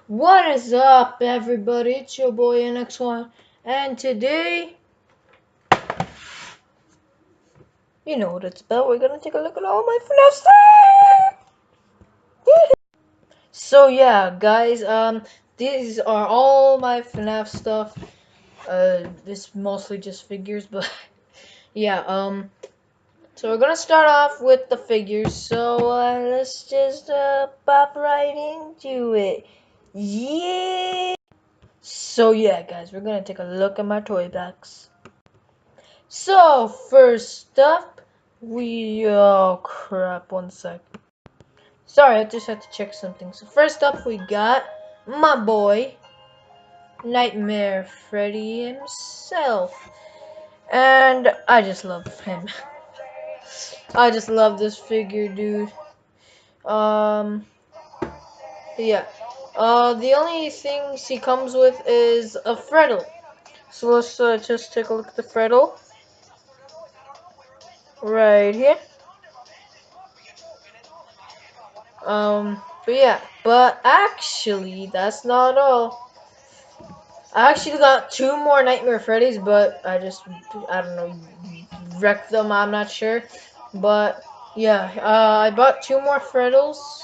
What is up, everybody? It's your boy NX1, and today, you know what it's about. We're gonna take a look at all my FNAF stuff. So yeah, guys, these are all my FNAF stuff. This mostly just figures, but yeah, so we're gonna start off with the figures. So let's just pop right into it. Yeah. So yeah, guys, we're gonna take a look at my toy box. So first up, oh crap, one sec. Sorry, I just had to check something. So first up, we got my boy, Nightmare Freddy himself. And I just love him. I just love this figure, dude. Um, yeah. The only things he comes with is a Freddle. So let's just take a look at the Freddle. Right here. But actually, that's not all. I actually got two more Nightmare Freddy's, but I don't know, wrecked them, I'm not sure. But, yeah, I bought two more Freddles,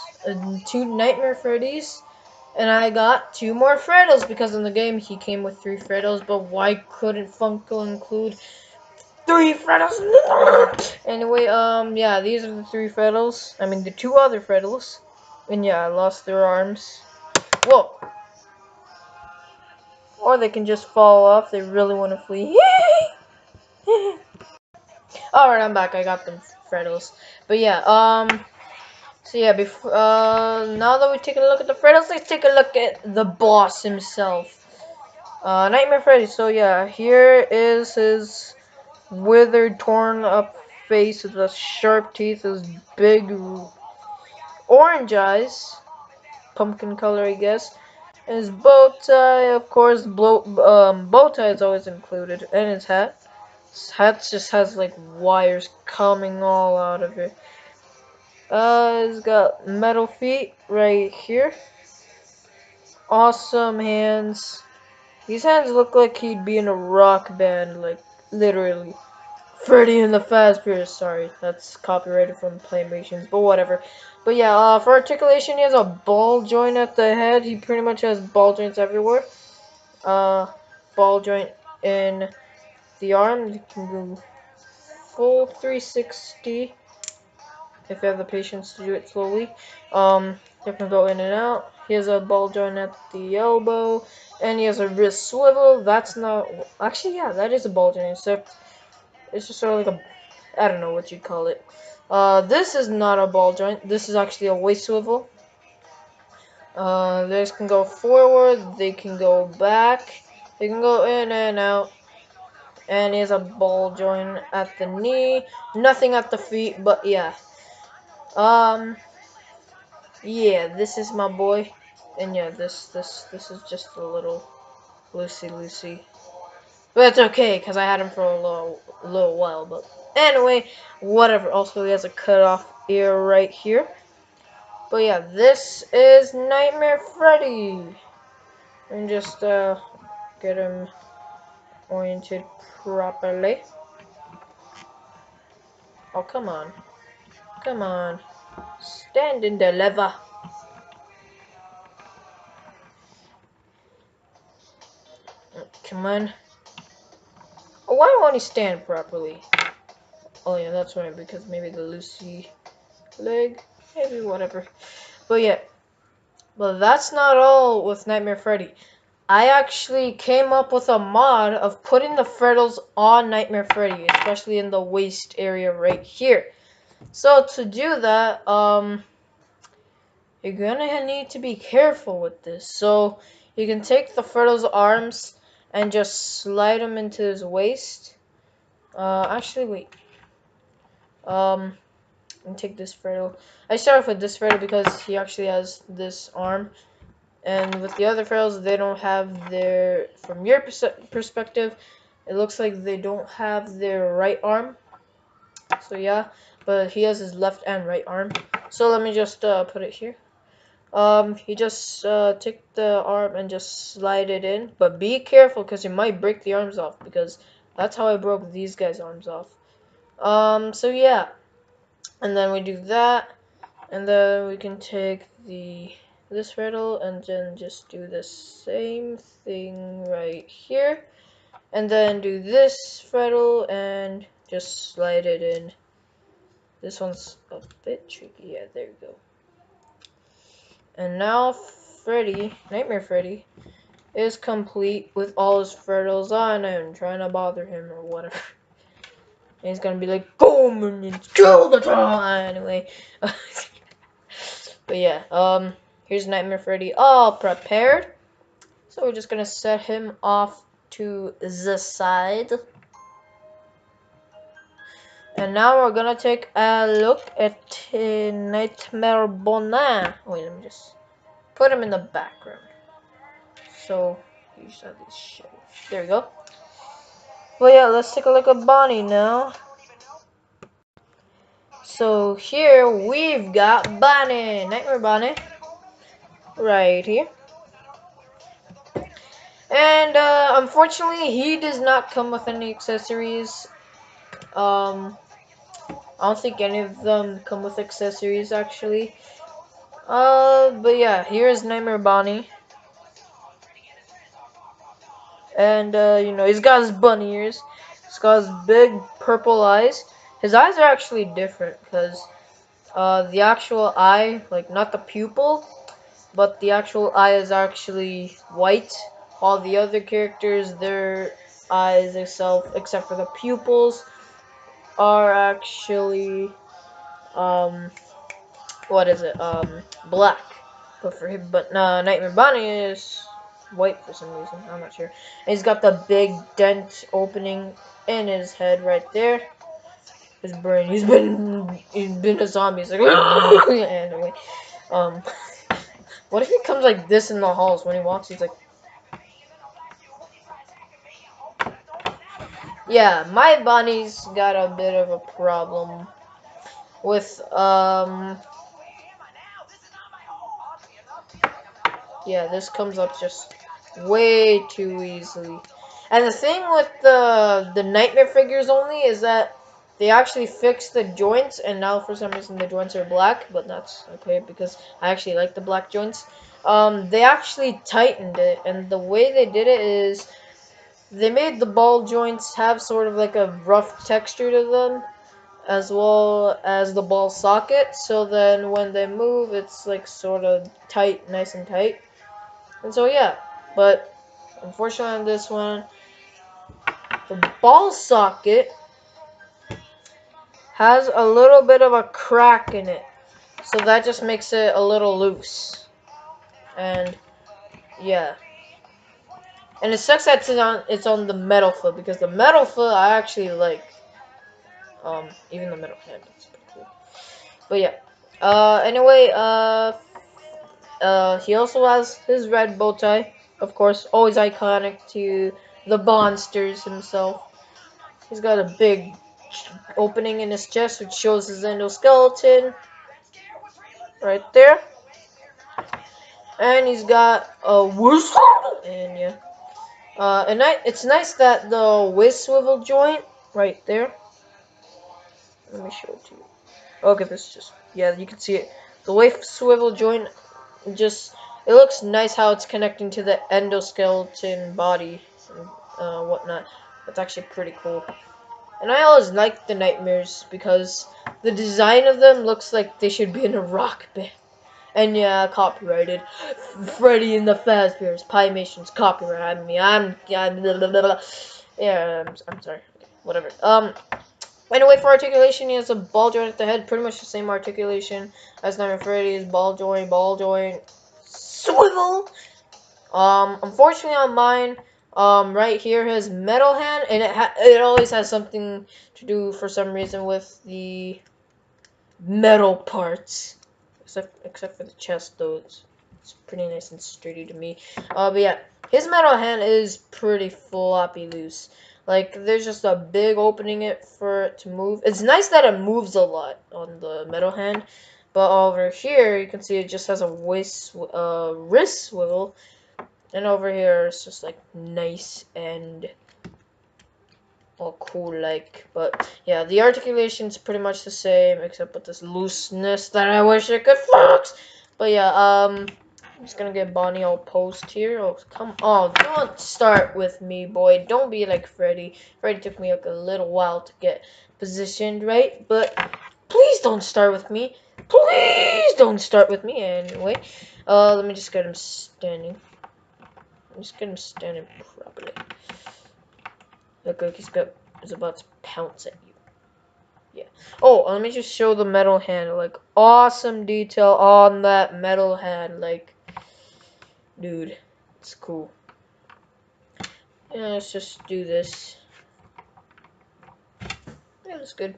two Nightmare Freddy's, and I got two more Freddles, because in the game he came with three Freddles, but why couldn't Funko include three Freddles? Anyway, yeah, these are the three Freddles. I mean, the two other Freddles. And yeah, I lost their arms. Whoa! Or they can just fall off. They really want to flee. Alright, I'm back. I got them Freddles. But yeah, so yeah, before, now that we've taken a look at the Freddles, let's take a look at the boss himself. Nightmare Freddy. So yeah, here is his withered, torn up face with the sharp teeth, his big orange eyes, pumpkin color, I guess. And his bow tie, of course, bow tie is always included, and his hat. His hat just has like wires coming all out of it. He's got metal feet right here. Awesome hands. These hands look like he'd be in a rock band, like literally. Freddy and the Fazbear. Sorry, that's copyrighted from Playmations, but whatever. But yeah, for articulation, he has a ball joint at the head. He pretty much has ball joints everywhere. Ball joint in the arm. You can go full 360 if you have the patience to do it slowly. You can go in and out. He has a ball joint at the elbow, and he has a wrist swivel. That's not actually, yeah, that is a ball joint, except it's just sort of like a, I don't know what you'd call it. This is not a ball joint. This is actually a waist swivel. This can go forward. They can go back. They can go in and out. And he has a ball joint at the knee. Nothing at the feet, but yeah. Yeah, this is my boy. And yeah, this is just a little loosey. But it's okay, because I had him for a little while. But anyway, whatever. Also, he has a cut off ear right here. But yeah, this is Nightmare Freddy. And just get him oriented properly. Oh, come on. Come on. Stand and deliver. Come on. Oh, why won't he stand properly? Oh yeah, that's right, because maybe the Lucy leg. Maybe, whatever. But yeah. But that's not all with Nightmare Freddy. I actually came up with a mod of putting the Freddles on Nightmare Freddy, especially in the waist area right here. So to do that, you're gonna need to be careful with this. So you can take the Freddle's arms and just slide them into his waist. Actually, wait. And take this Freddle. I start off with this Freddle because he actually has this arm. And with the other Freddles, they don't have their, from your perspective, it looks like they don't have their right arm. So yeah, but he has his left and right arm. So let me just put it here. You just take the arm and just slide it in, but be careful because you might break the arms off, because that's how I broke these guys' arms off. So yeah, and then we do that, and then we can take this riddle and then just do the same thing right here, and then do this riddle and just slide it in. This one's a bit tricky. Yeah, there you go. And now Nightmare Freddy, is complete with all his riddles on and trying to bother him or whatever. And he's gonna be like, "Come and kill the time." Anyway, but yeah, here's Nightmare Freddy all prepared. So we're just gonna set him off to the side. And now we're gonna take a look at Nightmare Bonin. Wait, let me just put him in the background. So you just have this shit. There we go. Well, yeah, let's take a look at Bonnie now. So here we've got Bonnie, Nightmare Bonnie, right here. And unfortunately, he does not come with any accessories. I don't think any of them come with accessories actually. But yeah, here's Nightmare Bonnie. And he's got his bunny ears. He's got his big purple eyes. His eyes are actually different because the actual eye, like not the pupil, but the actual eye is actually white. All the other characters, their eyes itself, except for the pupils, are actually what is it? Black. But for him, but Nightmare Bonnie is white for some reason. I'm not sure. And he's got the big dent opening in his head right there. His brain. He's been a zombie. He's like anyway. Um, what if he comes like this in the halls when he walks? He's like, yeah, my bunny's got a bit of a problem with yeah, this comes up just way too easily. And the thing with the nightmare figures only is that they actually fixed the joints, and now for some reason the joints are black, but that's okay because I actually like the black joints. They actually tightened it, and the way they did it is they made the ball joints have sort of like a rough texture to them, as well as the ball socket, so then when they move, it's like sort of tight, nice and tight. And so yeah, but unfortunately on this one, the ball socket has a little bit of a crack in it, so that just makes it a little loose. And yeah, and it sucks that it's on the metal foot, because the metal foot I actually like. Even the metal hand, it's pretty cool. But yeah, anyway, he also has his red bow tie, of course, always iconic to the Monsters himself. He's got a big opening in his chest, which shows his endoskeleton right there. And he's got a whiz, and yeah. It's nice that the whiz swivel joint right there. Let me show it to you. Okay, this is just, yeah, you can see it. The whiz swivel joint, just, it looks nice how it's connecting to the endoskeleton body and whatnot. That's actually pretty cool. And I always like the nightmares because the design of them looks like they should be in a rock band. And yeah, copyrighted. Freddy and the Fazbear's Pimations copyright. Blah, blah, blah. Yeah, I'm sorry. Okay, whatever. Anyway, for articulation, he has a ball joint at the head, pretty much the same articulation as Nightmare Freddy's ball joint, swivel. Unfortunately on mine, right here his metal hand, and it always has something to do for some reason with the metal parts. Except for the chest, though, it's pretty nice and sturdy to me. But yeah, his metal hand is pretty floppy loose. Like, there's just a big opening for it to move. It's nice that it moves a lot on the metal hand, But over here, you can see it just has a wrist swivel. And over here, it's just like nice and all cool like. But yeah, the articulation's pretty much the same, except with this looseness that I wish I could fix. But yeah, I'm just gonna get Bonnie all posed here. Oh, come on, don't start with me, boy. Don't be like Freddy. Freddy took me like a little while to get positioned right, but please don't start with me. Please don't start with me anyway. Let me just get him standing. Just get him standing properly. Look like he's about to pounce at you. Yeah. Oh, let me just show the metal hand. Like, awesome detail on that metal hand. Like, dude, it's cool. Yeah, let's just do this. Yeah, that's good.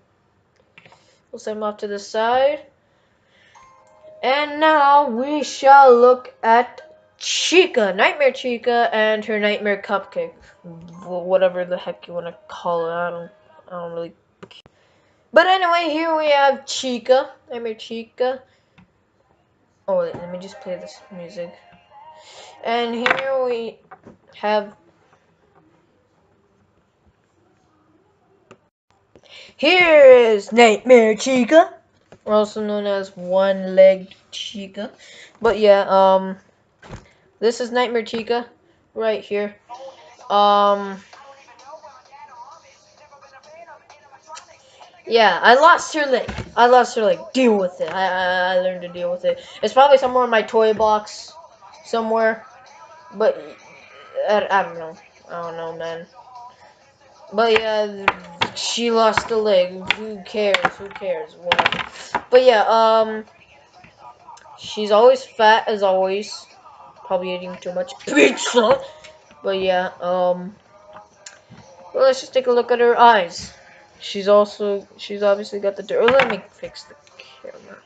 We'll set him off to the side. And now we shall look at Chica, Nightmare Chica, and her Nightmare Cupcake. Whatever the heck you want to call it. I don't really. But anyway, here we have Chica, Nightmare Chica. Oh wait, let me just play this music. And here we have. Here is Nightmare Chica, also known as One-Legged Chica. But yeah, this is Nightmare Chica, right here. Um, yeah, I lost her leg. I lost her leg. Deal with it. I learned to deal with it. It's probably somewhere in my toy box, somewhere. But I don't know. I don't know, man. But yeah, she lost a leg. Who cares? Who cares? Whatever. But yeah, she's always fat as always. Probably eating too much pizza. But yeah, well, let's just take a look at her eyes. She's obviously got the dirt. Oh, let me fix the camera.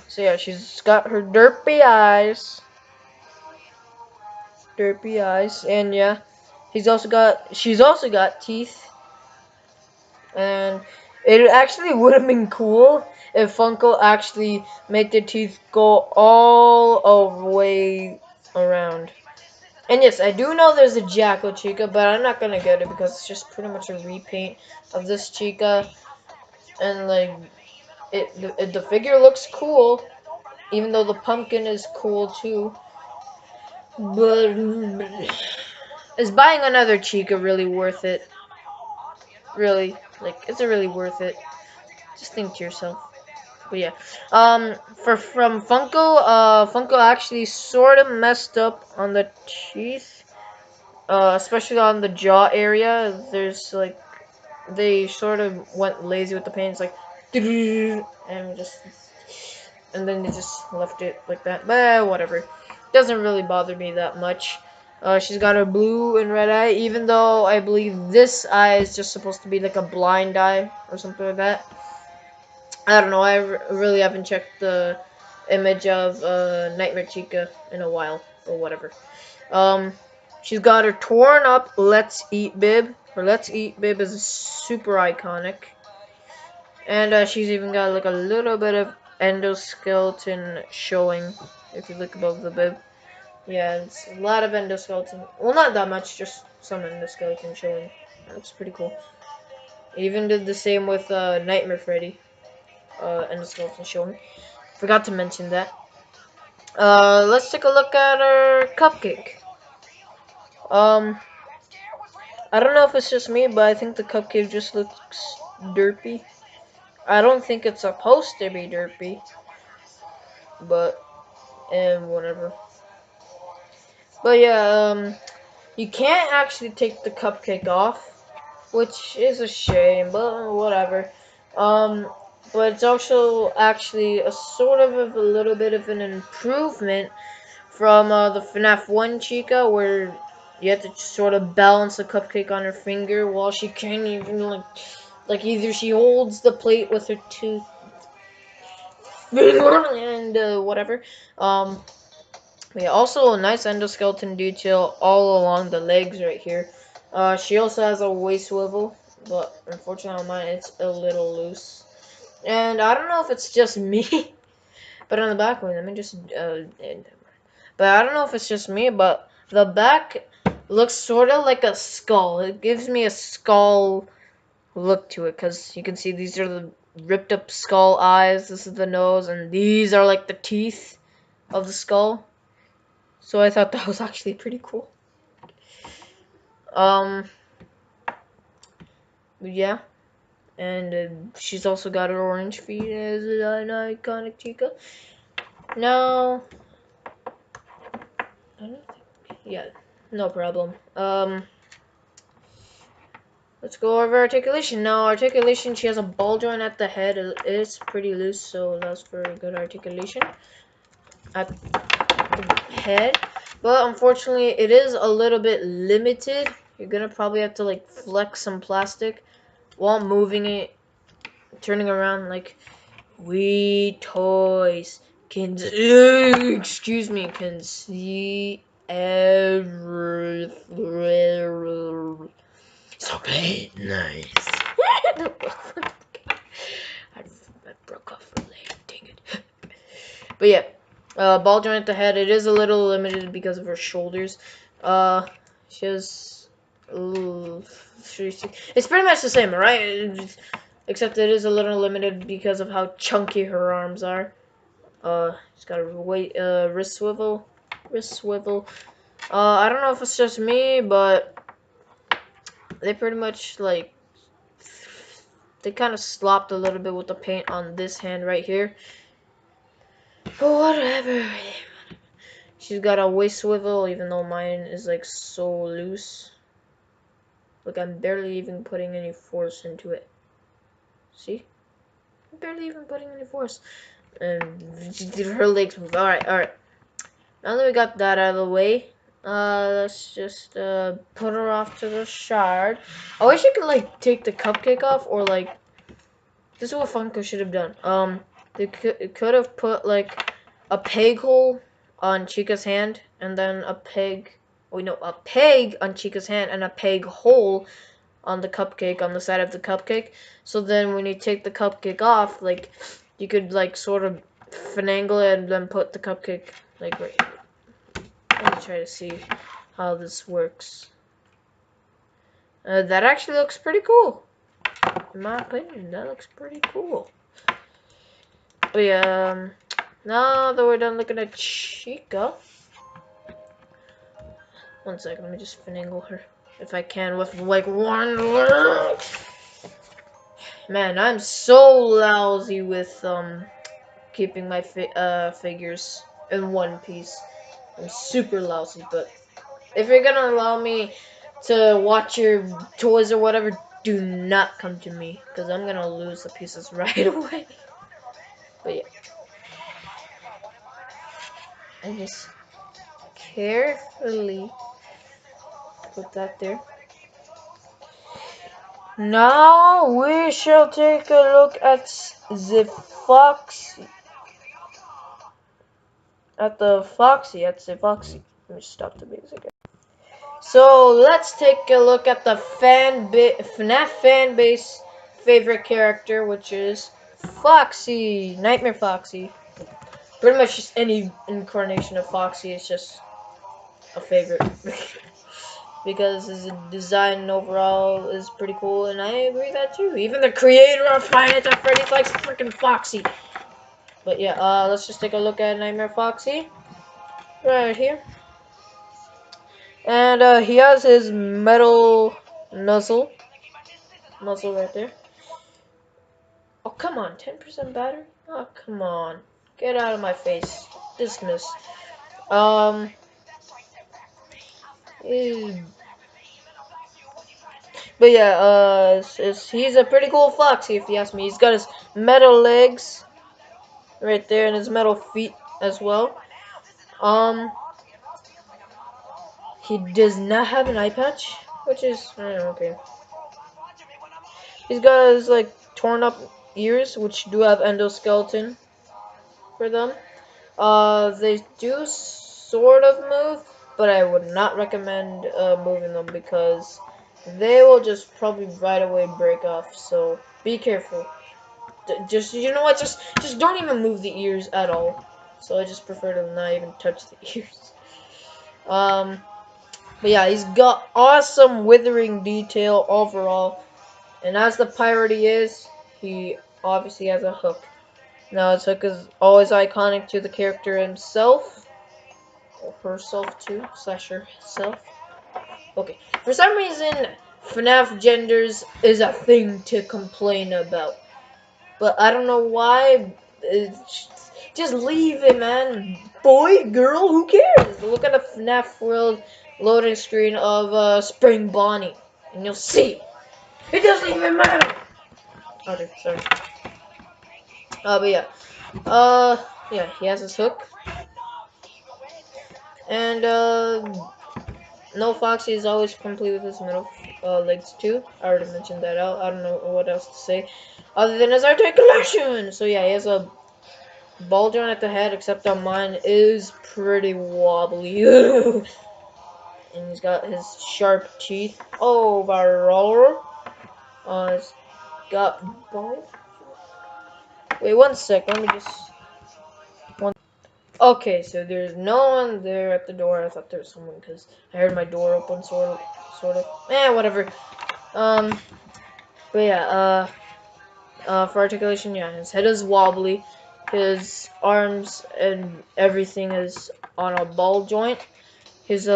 So yeah, she's got her derpy eyes. Derpy eyes, and yeah, she's also got teeth. And it actually would have been cool if Funko actually made the teeth go all the way around. And yes, I do know there's a Jacko Chica, but I'm not gonna get it because it's just pretty much a repaint of this Chica. And like, the figure looks cool, even though the pumpkin is cool too. But is buying another Chica really worth it? Really, like, is it really worth it? Just think to yourself. But yeah, from Funko, Funko actually sort of messed up on the teeth, especially on the jaw area. There's like, they sort of went lazy with the paint. It's like, and then they just left it like that. But whatever, doesn't really bother me that much. She's got a blue and red eye, even though I believe this eye is just supposed to be like a blind eye or something like that. I don't know. I really haven't checked the image of Nightmare Chica in a while or whatever. Um, she's got her torn up Let's Eat bib. Her Let's Eat bib is super iconic, and she's even got like a little bit of endoskeleton showing if you look above the bib. Yeah, it's a lot of endoskeleton. Well, not that much, just some endoskeleton showing. Looks pretty cool. Even did the same with Nightmare Freddy. Endoskeleton showing. Forgot to mention that. Let's take a look at our cupcake. I don't know if it's just me, but I think the cupcake just looks derpy. I don't think it's supposed to be derpy, but whatever. But yeah, you can't actually take the cupcake off, which is a shame, but whatever. But it's also actually a sort of a little bit of an improvement from the Fnaf 1 Chica, where you have to sort of balance the cupcake on her finger while she can't even, like either she holds the plate with her two and whatever. Yeah, also a nice endoskeleton detail all along the legs right here. She also has a waist swivel, but unfortunately on mine it's a little loose. And I don't know if it's just me, but on the back one, let me just but I don't know if it's just me, but the back looks sort of like a skull. It gives me a skull look to it, because you can see these are the ripped up skull eyes, this is the nose, and these are like the teeth of the skull. So I thought that was actually pretty cool. Um, yeah, and she's also got her orange feet as an iconic chica. Now, I don't think, yeah, no problem. Let's go over articulation. Now, articulation, she has a ball joint at the head. It's pretty loose, so allows for good articulation at the head. But unfortunately, it is a little bit limited. You're gonna probably have to like flex some plastic while moving it, turning around like we toys can excuse me, can see everything. So nice. I broke off her leg, dang it. But yeah, ball joint at the head. It is a little limited because of her shoulders. She has. It's pretty much the same, right? Except it is a little limited because of how chunky her arms are. She's got a wrist swivel. Wrist swivel. I don't know if it's just me, but they pretty much like they kind of slopped a little bit with the paint on this hand right here. But whatever. She's got a waist swivel, even though mine is like so loose. Look, I'm barely even putting any force into it. See? I'm barely even putting any force. And her legs move. Alright, alright. Now that we got that out of the way, let's just put her off to the side. I wish you could like take the cupcake off, or like this is what Funko should have done. They could have put like a peg hole on Chica's hand, and then a peg. Oh no, a peg on Chica's hand and a peg hole on the cupcake, on the side of the cupcake. So then when you take the cupcake off, like you could like sort of finagle it and then put the cupcake like right. Let me try to see how this works. That actually looks pretty cool. In my opinion, that looks pretty cool. But yeah, now that we're done looking at Chica, one second, let me just finagle her if I can with like one leg. Man, I'm so lousy with keeping my figures in one piece. I'm super lousy, but if you're gonna allow me to watch your toys or whatever, do not come to me, because I'm gonna lose the pieces right away. But yeah, I just carefully put that there. Now we shall take a look at the Foxy. At the Foxy. Let me stop the music. So let's take a look at the FNAF fan base favorite character, which is Foxy, Nightmare Foxy. Pretty much just any incarnation of Foxy is just a favorite. Because his design overall is pretty cool, and I agree with that too. Even the creator of Five Nights at Freddy's likes freaking Foxy. But yeah, let's just take a look at Nightmare Foxy right here. And he has his metal muzzle right there. Oh, come on, 10% battery? Oh, come on. Get out of my face. Dismiss. Um, eh, but yeah, he's a pretty cool Foxy, if you ask me. He's got his metal legs right there and his metal feet as well. He does not have an eye patch, which is, I don't know, okay. He's got his, like, torn up ears, which do have endoskeleton for them. They do sort of move, but I would not recommend moving them, because they will just probably right away break off, so be careful. just you know what? Just don't even move the ears at all. So I just prefer to not even touch the ears. But yeah, he's got awesome withering detail overall. And as the pirate he is, he obviously has a hook. Now his hook is always iconic to the character himself. Or herself too, slash herself. Okay. For some reason, FNAF genders is a thing to complain about. But I don't know why. Just leave it, man. Boy, girl, who cares? Look at the FNAF World loading screen of Spring Bonnie. And you'll see. It doesn't even matter. Okay, sorry. But yeah. Yeah, he has his hook. And, no Foxy is always complete with his middle legs too. I already mentioned that out. I don't know what else to say. Other than his articulation! So yeah, he has a ball joint at the head, except on mine is pretty wobbly. And he's got his sharp teeth overall. He's got ball. Wait, one sec. Let me just. Okay, so there's no one there at the door. I thought there was someone because I heard my door open, sort of. Whatever. Um, but yeah, for articulation, yeah, his head is wobbly, his arms and everything is on a ball joint. His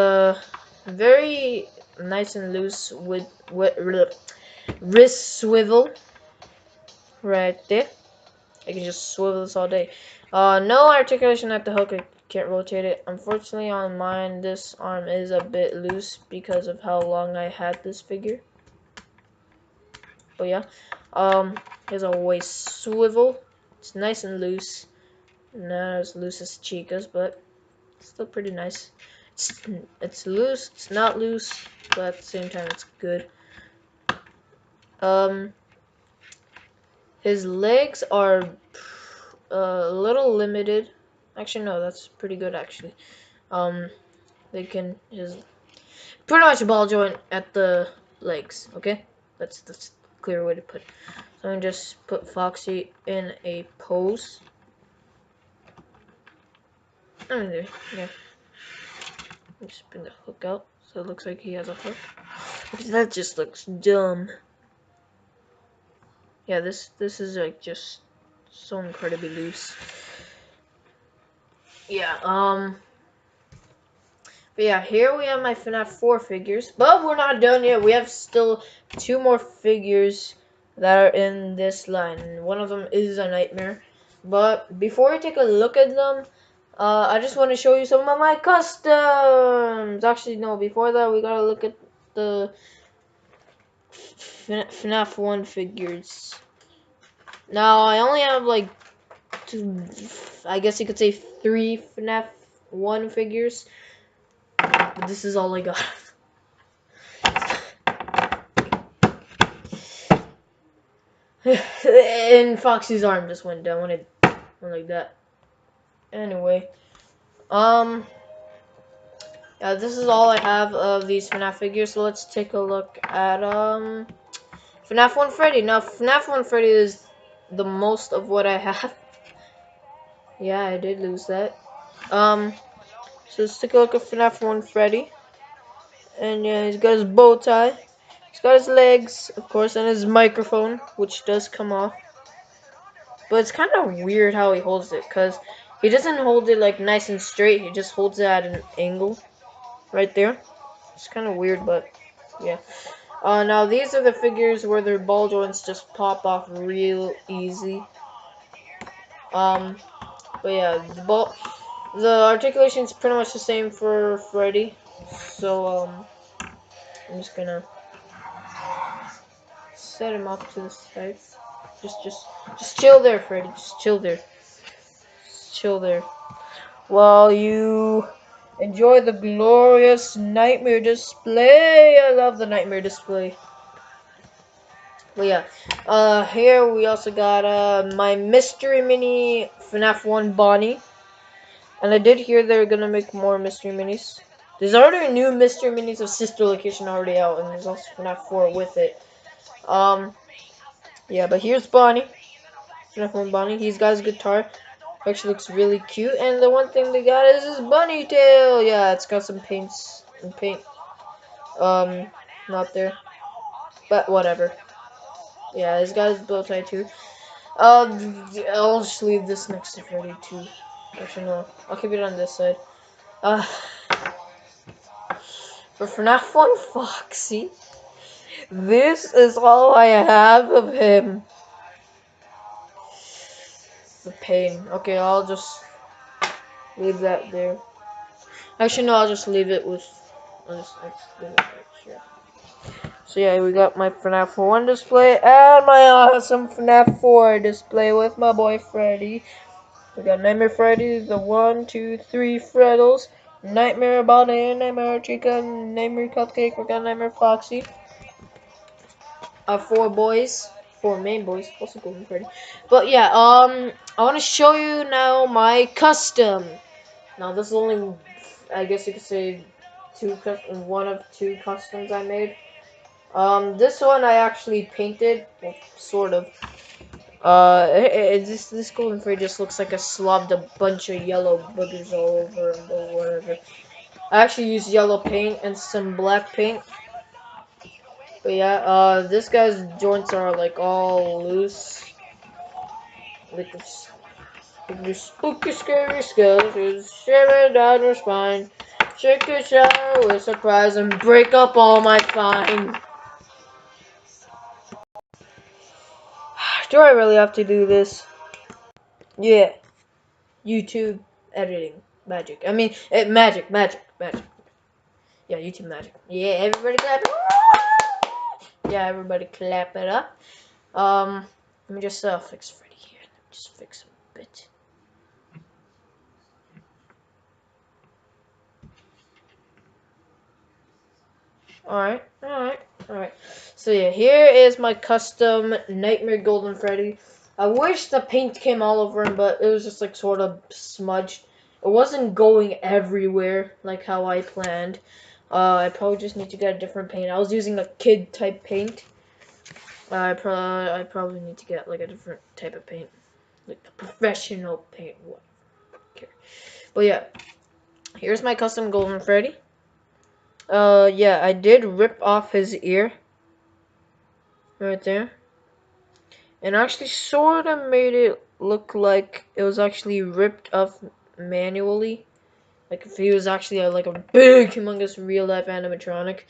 very nice and loose with wrist swivel right there. I can just swivel this all day. No articulation at the hook. I can't rotate it. Unfortunately, on mine, this arm is a bit loose because of how long I had this figure. But yeah, here's a waist swivel. It's nice and loose. Not as loose as Chica's, but still pretty nice. It's loose. It's not loose, but at the same time, it's good. His legs are a little limited. Actually, no, that's pretty good. Actually, they can his pretty much a ball joint at the legs. Okay, that's a clear way to put it. So I'm gonna just put Foxy in a pose. There, yeah. Just bring the hook out, so it looks like he has a hook. That just looks dumb. Yeah, this is like just so incredibly loose. Yeah, but yeah, here we have my FNAF 4 figures, but we're not done yet. We have still 2 more figures that are in this line. One of them is a nightmare. But before we take a look at them, I just want to show you some of my customs. Actually, no, before that, we gotta look at the FNAF 1 figures. Now, I only have like I guess you could say 3 FNAF 1 figures. But this is all I got. And Foxy's arm just went down when it went like that. Anyway. Yeah, this is all I have of these FNAF figures. So let's take a look at, FNAF 1 Freddy. Now, FNAF 1 Freddy is the most of what I have. Yeah, I did lose that. So let's take a look at FNAF 1 Freddy. And yeah, he's got his bow tie. He's got his legs, of course, and his microphone, which does come off. But it's kind of weird how he holds it, because he doesn't hold it like nice and straight. He just holds it at an angle right there. It's kind of weird, but yeah. Now these are the figures where their ball joints just pop off real easy. But yeah, the articulation is pretty much the same for Freddy. So I'm just gonna set him up to the side. Just chill there, Freddy. Just chill there. Just chill there. While you enjoy the glorious nightmare display. I love the nightmare display. But yeah, here we also got my mystery mini FNAF 1 Bonnie. And I did hear they're gonna make more mystery minis. There's already new mystery minis of Sister Location already out, and there's also FNAF 4 with it. Yeah, but here's Bonnie. FNAF 1 Bonnie. He's got his guitar. Actually looks really cute. And the one thing they got is his bunny tail. Yeah, it's got some paints and paint. Not there. But whatever. Yeah, he's got his bow tie too. I'll just leave this next to Freddy too. Actually, no. I'll keep it on this side. Uh, for FNAF 1 Foxy, this is all I have of him. The pain. Okay, I'll just leave that there. Actually, no, I'll just leave it with. I'll just leave it right here. So yeah, we got my FNAF 1 display and my awesome FNAF 4 display with my boy Freddy. We got Nightmare Freddy, the 1, 2, 3 Freddles, Nightmare Bonnie, Nightmare Chica, Nightmare Cupcake, we got Nightmare Foxy. Our 4 main boys, also Golden Freddy. But yeah, I want to show you now my custom. Now this is only, I guess you could say, one of 2 customs I made. This one I actually painted, well, sort of. This Golden Freddy just looks like I slobbed a bunch of yellow boogers all over him, but whatever. I actually used yellow paint and some black paint. But yeah, this guy's joints are like all loose. Like the spooky, scary skeletons shiver down your spine. Shake your shower with surprise and break up all my fine. Do I really have to do this? Yeah. YouTube editing magic. I mean, magic. Yeah, YouTube magic. Yeah, everybody clap it. Yeah, everybody clap it up. Let me just fix Freddy here. Let me just fix him a bit. Alright. So yeah, here is my custom Nightmare Golden Freddy. I wish the paint came all over him, but it was just like sort of smudged. It wasn't going everywhere like how I planned. I probably just need to get a different paint. I was using a kid type paint. I probably need to get like a different type of paint, like the professional paint. Okay. But yeah, here's my custom Golden Freddy. Yeah, I did rip off his ear right there, and actually sort of made it look like it was actually ripped off manually. Like if he was actually like a big, humongous real life animatronic,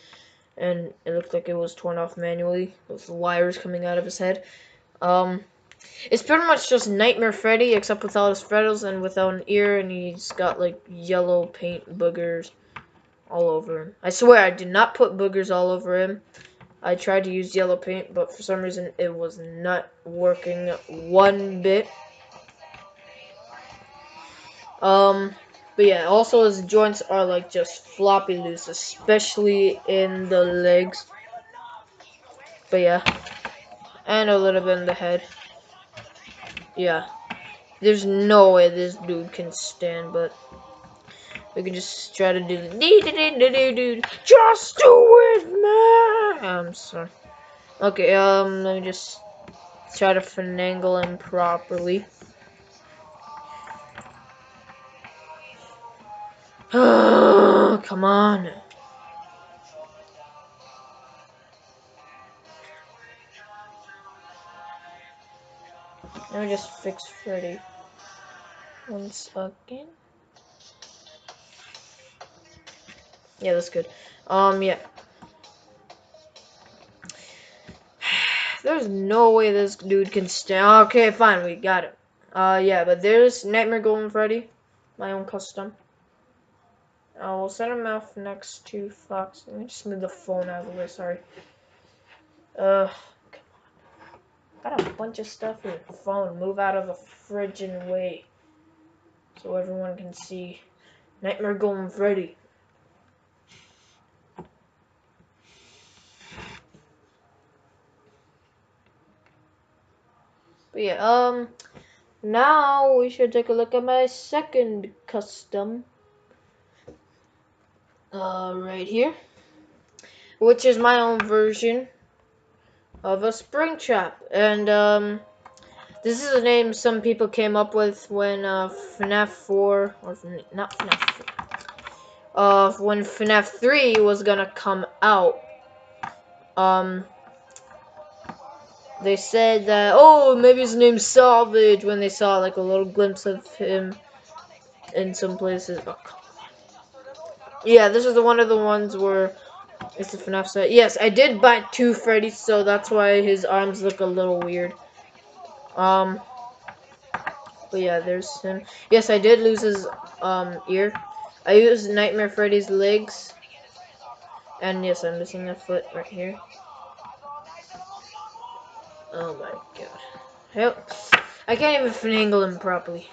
and it looked like it was torn off manually with wires coming out of his head. It's pretty much just Nightmare Freddy, except without his freckles and without an ear, and he's got like yellow paint boogers all over him. I swear I did not put boogers all over him. I tried to use yellow paint, but for some reason it was not working one bit. But yeah, also his joints are like just floppy loose, especially in the legs. But yeah, and a little bit in the head. Yeah, there's no way this dude can stand, but we can just try to do the just do it, man. I'm sorry. Okay, let me just try to finagle him properly. Come on. Let me just fix Freddy once again. Yeah, that's good. Yeah. There's no way this dude can stand. Okay, fine, we got it. Yeah, but there's Nightmare Golden Freddy, my own custom. We'll set him off next to Fox. Let me just move the phone out of the way. Sorry. Come on. Got a bunch of stuff in the phone. Move out of the frigid way, so everyone can see Nightmare Golden Freddy. But yeah, now we should take a look at my second custom. Right here, which is my own version of a spring trap. And This is a name some people came up with when FNAF 4 or not FNAF 4. When FNAF 3 was gonna come out. Um, they said that, oh, maybe his name's Salvage, when they saw like a little glimpse of him in some places. Oh, come on. Yeah, this is one of the ones where it's the FNAF set. Yes, I did buy 2 Freddy's, so that's why his arms look a little weird. But yeah, there's him. Yes, I did lose his ear. I used Nightmare Freddy's legs. And yes, I'm missing a foot right here. Oh my god. Help. I can't even finagle him properly.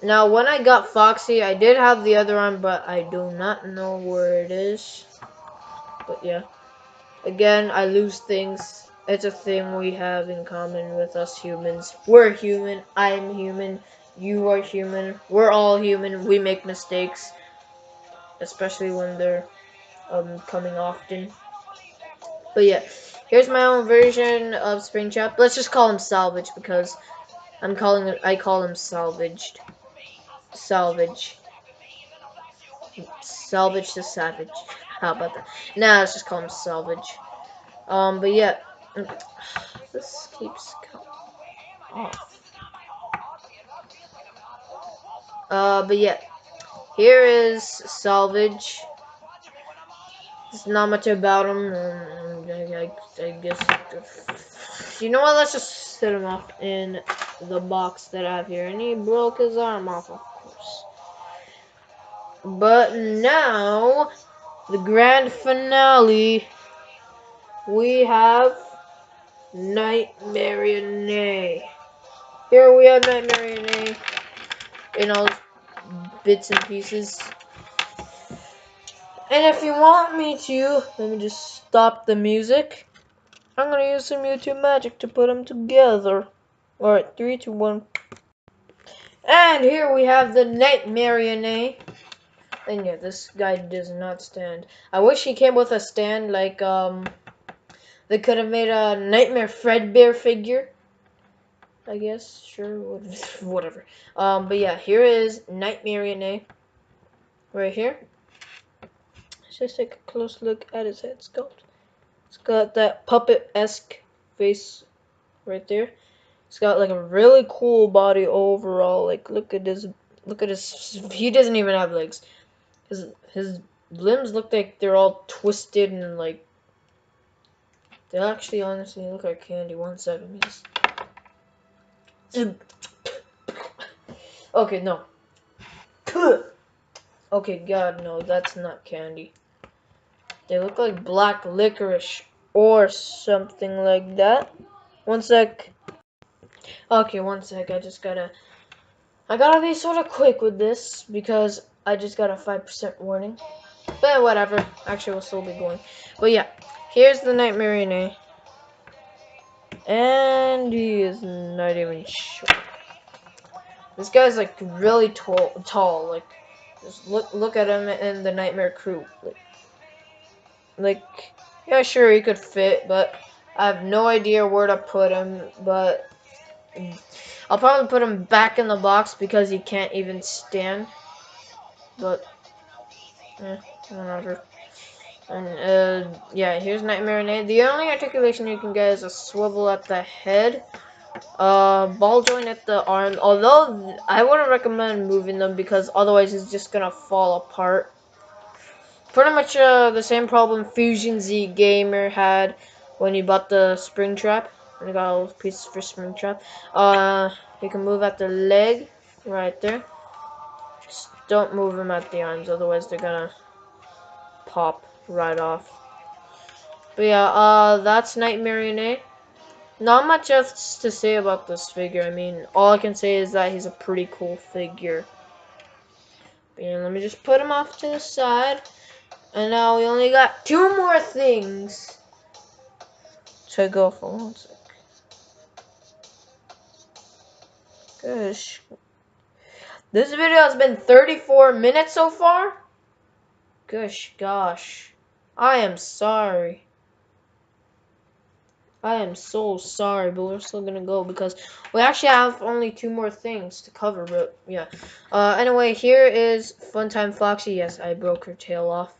Now, when I got Foxy, I did have the other arm, but I do not know where it is. But yeah. Again, I lose things. It's a thing we have in common with us humans. We're human. I'm human. You are human. We're all human. We make mistakes. Especially when they're coming often. But yeah. Here's my own version of Springtrap. Let's just call him Salvage because I call him Salvaged. Salvage. Salvage the Savage. How about that? Nah, let's just call him Salvage. But yeah. This keeps coming off. But yeah. Here is Salvage. There's not much about him. I guess. You know what? Let's just set him off in the box that I have here. And he broke his arm off, of course. But now, the grand finale. We have Nightmare. Here we have Nightmare in all bits and pieces. And if you want me to, let me just stop the music. I'm gonna use some YouTube magic to put them together. Alright, 3, 2, 1. And here we have the Nightmare. And yeah, this guy does not stand. I wish he came with a stand like, they could have made a Nightmare Fredbear figure. I guess, sure, whatever. But yeah, here is Nightmare right here. Let's just take a close look at his head sculpt. It's got that puppet-esque face right there. It's got like a really cool body overall. Like, look at his. He doesn't even have legs. His limbs look like they're all twisted and like. They actually honestly look like candy. 1 second, please. Okay, no. Okay, God, no, that's not candy. They look like black licorice or something like that. 1 sec. Okay, 1 sec. I gotta be sort of quick with this because I just got a 5% warning. But whatever. Actually, we'll still be going. But yeah, here's the Nightmare. And he is not even short. This guy's like really tall. Like, just look at him in the Nightmare crew. Like, yeah, sure, he could fit, but I have no idea where to put him. But I'll probably put him back in the box because he can't even stand. But, whatever. And, yeah, here's Nightmare. The only articulation you can get is a swivel at the head. Ball joint at the arm. Although, I wouldn't recommend moving them because otherwise it's just gonna fall apart. Pretty much the same problem Fusion Z Gamer had when he bought the Springtrap. And he got all those pieces for Springtrap. You can move at the leg right there. Just don't move them at the arms, otherwise they're gonna pop right off. But yeah, that's Nightmare. Not much else to say about this figure. I mean, all I can say is that he's a pretty cool figure. And let me just put him off to the side. And now we only got 2 more things to go for. 1 sec. Gosh. This video has been 34 minutes so far? Gosh. I am sorry. I am so sorry, but we're still gonna go because we actually have only 2 more things to cover. But yeah. Anyway, here is Funtime Foxy. Yes, I broke her tail off.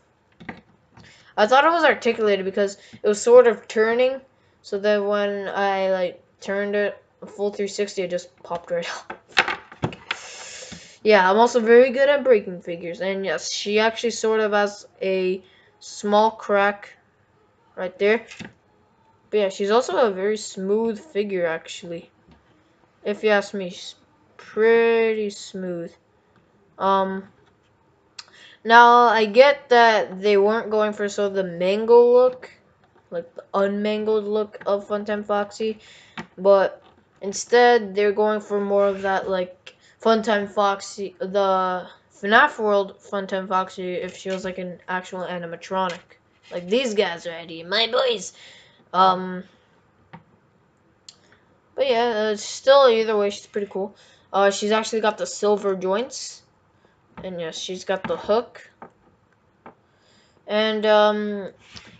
I thought it was articulated because it was sort of turning, so that when I like turned it a full 360, it just popped right out. Yeah, I'm also very good at breaking figures, and yes, she actually sort of has a small crack right there. But yeah, she's also a very smooth figure, actually. If you ask me, she's pretty smooth. Um, Now I get that they weren't going for sort of the mango look, like the unmangled look of Funtime Foxy, but instead they're going for more of that like Funtime Foxy, the FNAF World Funtime Foxy, if she was like an actual animatronic, like these guys right here, my boys. Um, but yeah, still either way, she's pretty cool. She's actually got the silver joints, and yes, she's got the hook, and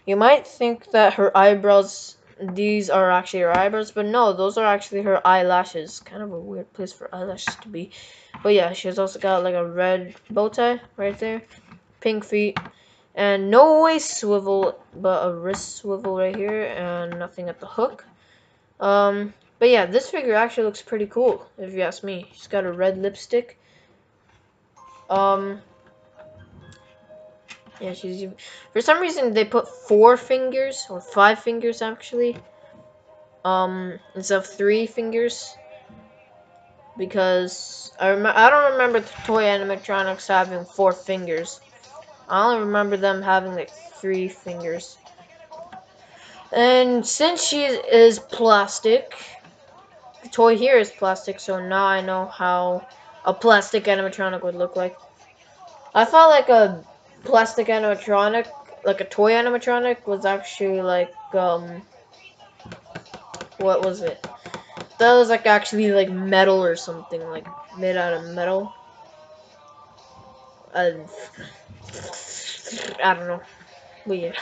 you might think that her eyebrows, these are actually her eyebrows, but no, those are actually her eyelashes. Kind of a weird place for eyelashes to be. But yeah, she's also got like a red bow tie right there, pink feet, and no waist swivel, but a wrist swivel right here, and nothing at the hook. But yeah, this figure actually looks pretty cool, if you ask me. She's got a red lipstick. Um, yeah, she's... For some reason, they put 4 fingers, or 5 fingers, actually. Instead of 3 fingers. Because I don't remember the toy animatronics having 4 fingers. I only remember them having, like, 3 fingers. And since she is plastic... The toy here is plastic, so now I know how a plastic animatronic would look like. I thought like a plastic animatronic, like a toy animatronic, was actually like what was it? That was like actually like metal or something, like made out of metal. Uh, I don't know, but yeah.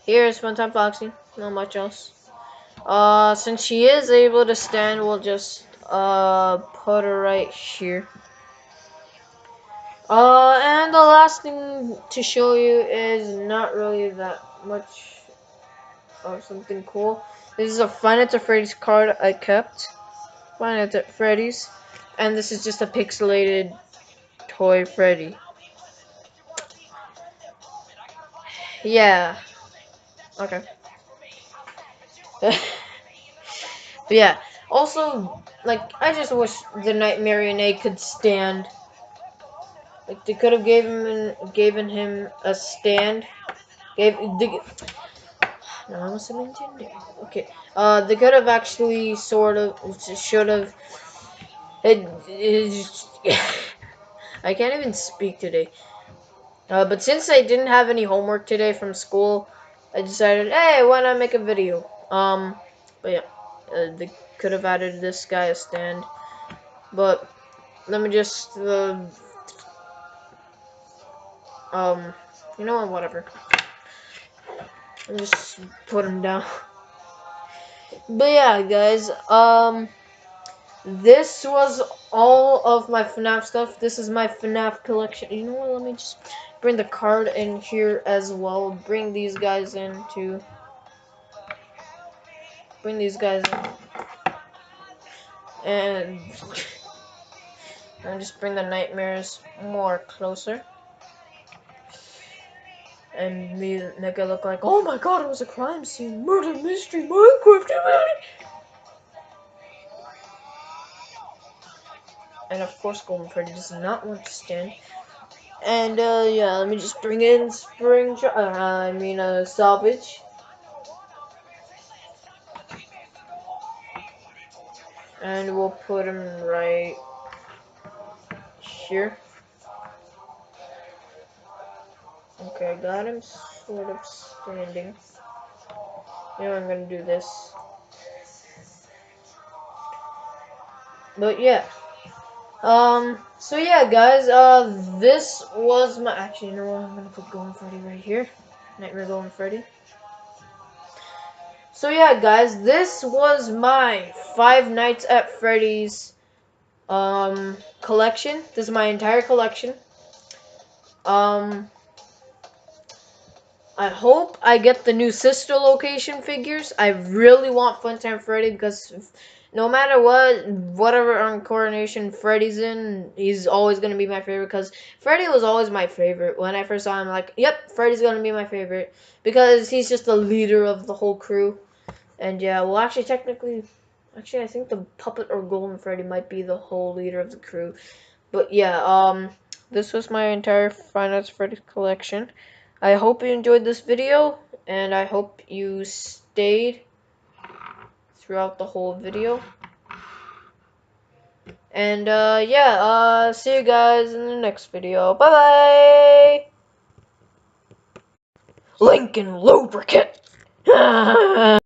Here's Funtime Foxy. Not much else. Since she is able to stand, we'll just put her right here. And the last thing to show you is not really that much of something cool. This is a Five Nights at Freddy's card I kept. Five Nights at Freddy's. And this is just a pixelated toy Freddy. Yeah. Okay. But yeah. Also, like, I just wish the Nightmare Marionette could stand. Like, they could have given him a stand. No, I was intending. Okay. They could have actually sort of should have. I can't even speak today. But since I didn't have any homework today from school, I decided, hey, why not make a video? But yeah, they could have added this guy a stand. But let me just you know what? Whatever. I'll just put him down. But yeah, guys. This was all of my FNAF stuff. This is my FNAF collection. You know what? Let me just bring the card in here as well. Bring these guys in too. Bring these guys in. And I'll just bring the nightmares more closer. And make it look like, oh my god, it was a crime scene. Murder mystery, Minecraft. And of course, Golden Freddy does not want to stand. And yeah, let me just bring in salvage. And we'll put him right here. Okay, I got him sort of standing. Now I'm gonna do this. But yeah. So yeah, guys, this was my, actually, you know what, I'm gonna put Golden Freddy right here. Nightmare Golden Freddy. So yeah, guys, this was my Five Nights at Freddy's collection. This is my entire collection. Um, I hope I get the new sister location figures. I really want Funtime Freddy because no matter what, whatever incarnation Freddy's in, he's always gonna be my favorite. Because Freddy was always my favorite when I first saw him. Like, yep, Freddy's gonna be my favorite because he's just the leader of the whole crew. And yeah, well, actually, I think the puppet or Golden Freddy might be the whole leader of the crew. But yeah, this was my entire Five Nights at Freddy's collection. I hope you enjoyed this video, and I hope you stayed throughout the whole video. And yeah, see you guys in the next video. Bye bye. Lincoln Lubricant.